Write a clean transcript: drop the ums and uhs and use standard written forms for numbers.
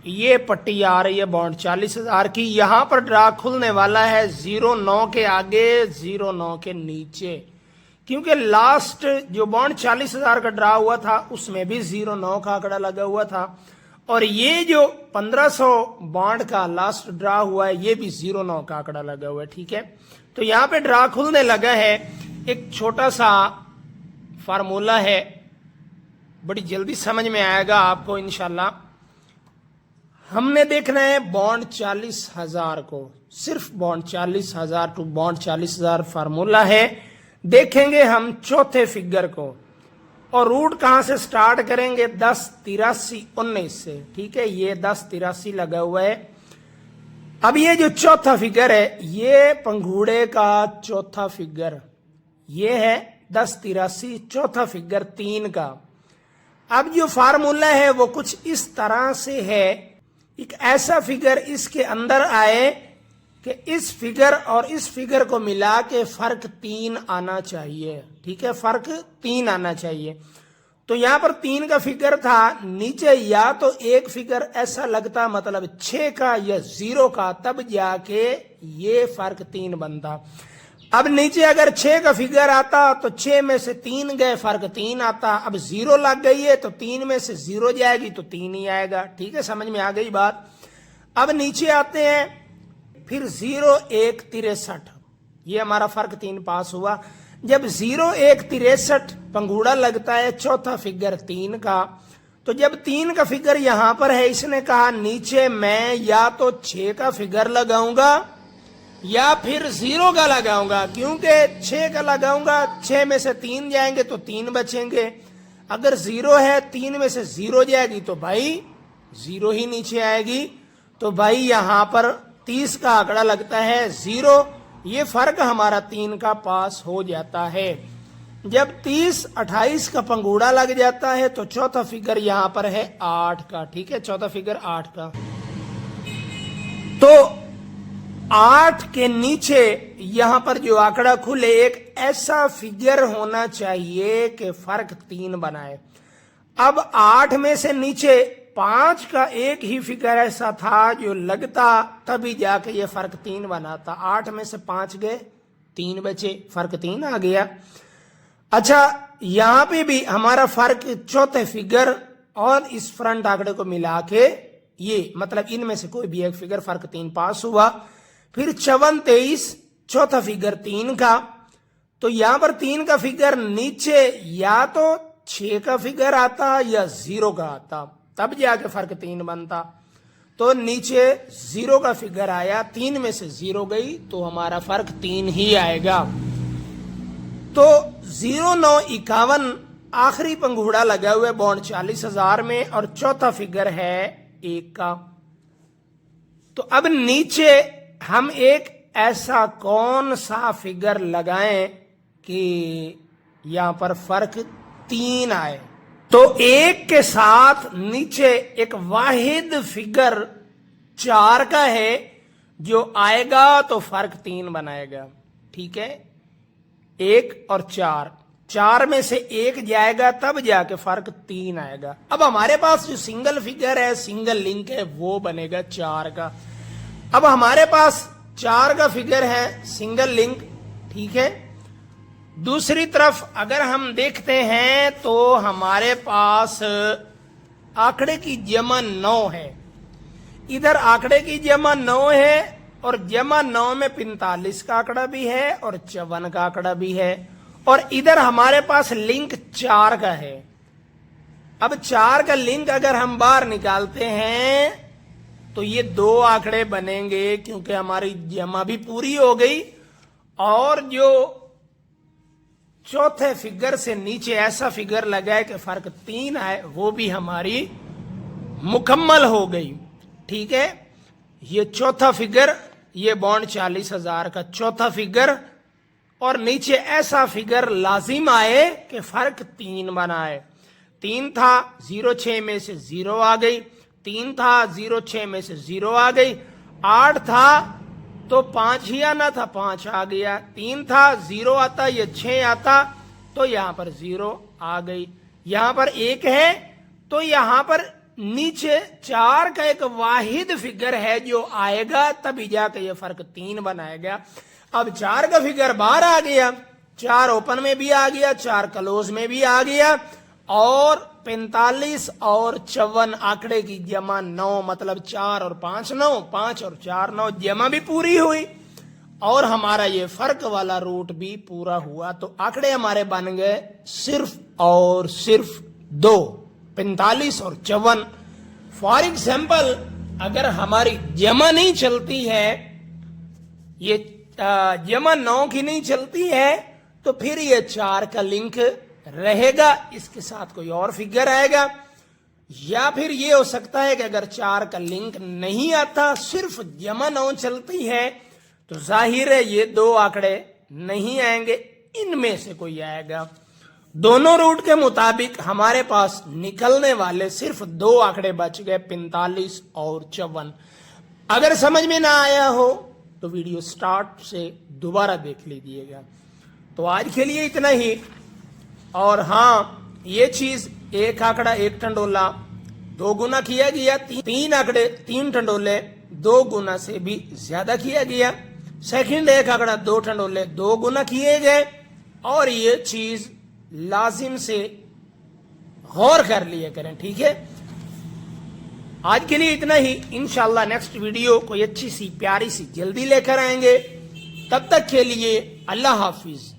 ये पट्टी आ रही है बॉन्ड 40,000 की। यहां पर ड्रा खुलने वाला है 09 के आगे 09 के नीचे, क्योंकि लास्ट जो बॉन्ड 40,000 का ड्रा हुआ था उसमें भी 09 का आंकड़ा लगा हुआ था, और ये जो 1500 बॉन्ड का लास्ट ड्रा हुआ है ये भी 09 का आंकड़ा लगा हुआ है। ठीक है, तो यहां पे ड्रा खुलने लगा है। एक छोटा सा फार्मूला है, बड़ी जल्दी समझ में आएगा आपको इंशाल्लाह। हमने देखना है बॉन्ड 40,000 को, सिर्फ बॉन्ड 40,000 टू बॉन्ड 40,000 फार्मूला है। देखेंगे हम चौथे फिगर को, और रूट कहां से स्टार्ट करेंगे? 10, 83, 19 से। ठीक है, ये 10, 83 लगा हुआ है। अब ये जो चौथा फिगर है ये पंघूड़े का चौथा फिगर, ये है 10, 83, चौथा फिगर 3 का। अब जो फार्मूला है वो कुछ इस तरह से है, एक ऐसा फिगर इसके अंदर आए कि इस फिगर और इस फिगर को मिला के फर्क 3 आना चाहिए। ठीक है, फर्क 3 आना चाहिए। तो यहां पर 3 का फिगर था, नीचे या तो एक फिगर ऐसा लगता मतलब 6 का या 0 का, तब जाके ये फर्क 3 बनता। अब नीचे अगर 6 का फिगर आता तो 6 में से 3 गए, फर्क 3 आता। अब 0 लग गई है तो 3 में से 0 जाएगी तो 3 ही आएगा। ठीक है, समझ में आ गई बात। अब नीचे आते हैं, फिर 0, 1, 63, ये हमारा फर्क 3 पास हुआ। जब 0, 1, 63 पंघूड़ा लगता है चौथा फिगर 3 का, तो जब 3 का फिगर यहां पर है, इसने कहा नीचे मैं या तो 6 का फिगर लगाऊंगा या फिर 0 का लगाऊंगा, क्योंकि 6 का लगाऊंगा 6 में से 3 जाएंगे तो 3 बचेंगे। अगर 0 है 3 में से 0 जाएगी तो भाई 0 ही नीचे आएगी। तो भाई यहां पर 30 का आंकड़ा लगता है 0, ये फर्क हमारा 3 का पास हो जाता है। जब 30, 28 का पंघूड़ा लग जाता है तो चौथा फिगर यहां पर है 8 का। ठीक है, चौथा फिगर 8 का। तो 8 के नीचे यहां पर जो आंकड़ा खुले, एक ऐसा फिगर होना चाहिए कि फर्क 3 बनाए। अब 8 में से नीचे 5 का एक ही फिगर ऐसा था जो लगता, तभी जाके ये फर्क 3 बनाता। 8 में से 5 गए, 3 बचे, फर्क 3 आ गया। अच्छा, यहां पे भी हमारा फर्क चौथे फिगर और इस फ्रंट आंकड़े को मिला के, ये मतलब इनमें से कोई भी एक फिगर फर्क 3 पास हुआ। फिर 54, 23, चौथा फिगर 3 का। तो यहां पर 3 का फिगर नीचे या तो 6 का फिगर आता या 0 का आता, तब जाके फर्क 3 बनता। तो नीचे 0 का फिगर आया, 3 में से 0 गई तो हमारा फर्क 3 ही आएगा। तो 09, 51 आखिरी पंघूड़ा लगा हुआ है बॉन्ड 40,000 में, और चौथा फिगर है 1 का। तो अब नीचे हम एक ऐसा कौन सा फिगर लगाएं कि यहां पर फर्क 3 आए? तो 1 के साथ नीचे एक वाहिद फिगर 4 का है जो आएगा तो फर्क 3 बनाएगा। ठीक है, 1 और 4, 4 में से 1 जाएगा तब जाके फर्क 3 आएगा। अब हमारे पास जो सिंगल फिगर है, सिंगल लिंक है, वो बनेगा 4 का। अब हमारे पास 4 का फिगर है सिंगल लिंक। ठीक है, दूसरी तरफ अगर हम देखते हैं तो हमारे पास आंकड़े की जमा 9 है। इधर आंकड़े की जमा 9 है और जमा 9 में 45 का आंकड़ा भी है और 54 का आंकड़ा भी है, और इधर हमारे पास लिंक 4 का है। अब 4 का लिंक अगर हम बाहर निकालते हैं तो ये 2 आंकड़े बनेंगे, क्योंकि हमारी जमा भी पूरी हो गई, और जो चौथे फिगर से नीचे ऐसा फिगर लगा है कि फर्क 3 आए, वो भी हमारी मुकम्मल हो गई। ठीक है, ये चौथा फिगर, ये बॉन्ड 40,000 का चौथा फिगर, और नीचे ऐसा फिगर लाजिम आए कि फर्क 3 बनाए। 3 था, 06 में से 0 आ गई, 3 था, 06 में से 0 आ गई, 8 था तो 5 ही आना था, 5 आ गया, 3 था, 0 आता, ये 6 आता तो यहां पर 0 आ गई। यहां पर 1 है तो यहां पर نیچے 4 کا ایک واحد فگر ہے جو آئے گا تبھی جا کے یہ فرق 3 بنائے گا. اب 4 کا فگر باہر آ گیا, 4 اوپن میں بھی آ گیا, 4 کلوز میں بھی آ گیا, اور 45 اور 54 آنکڑے کی جمع 9, مطلب 4 اور 5 9, 5 اور 4 9, جمع بھی پوری ہوئی اور ہمارا یہ فرق والا روٹ بھی پورا ہوا. تو آنکڑے ہمارے بن گئے صرف اور صرف 2, 45 اور 54. فار ایگزامپل اگر ہماری جمع نہیں چلتی ہے, یہ جمع 9 کی نہیں چلتی ہے, تو پھر یہ 4 کا لنک رہے گا, اس کے ساتھ کوئی اور فگر آئے گا. یا پھر یہ ہو سکتا ہے کہ اگر 4 کا لنک نہیں آتا, صرف جمع 9 چلتی ہے, تو ظاہر ہے یہ 2 آنکڑے نہیں آئیں گے, ان میں سے کوئی آئے گا. دونوں روٹ کے مطابق ہمارے پاس نکلنے والے صرف 2 آنکڑے بچ گئے, 45 اور 54. اگر سمجھ میں نہ آیا ہو تو ویڈیو سٹارٹ سے دوبارہ دیکھ لیجیے گا. تو آج کے لیے اتنا ہی. اور ہاں, یہ چیز 1 آنکڑا 1 ٹنڈولا 2 گنا کیا گیا, 3 آنکڑے 3 ٹنڈولے 2 گنا سے بھی زیادہ کیا گیا, سیکنڈ 1 آنکڑا 2 ٹنڈولے 2 گنا کیے گئے, اور یہ چیز لازم سے غور کر لیا کریں. ٹھیک ہے, آج کے لیے اتنا ہی. انشاءاللہ نیکسٹ ویڈیو کوئی اچھی سی پیاری سی جلدی لے کر آئیں گے. تب تک کے لیے اللہ حافظ.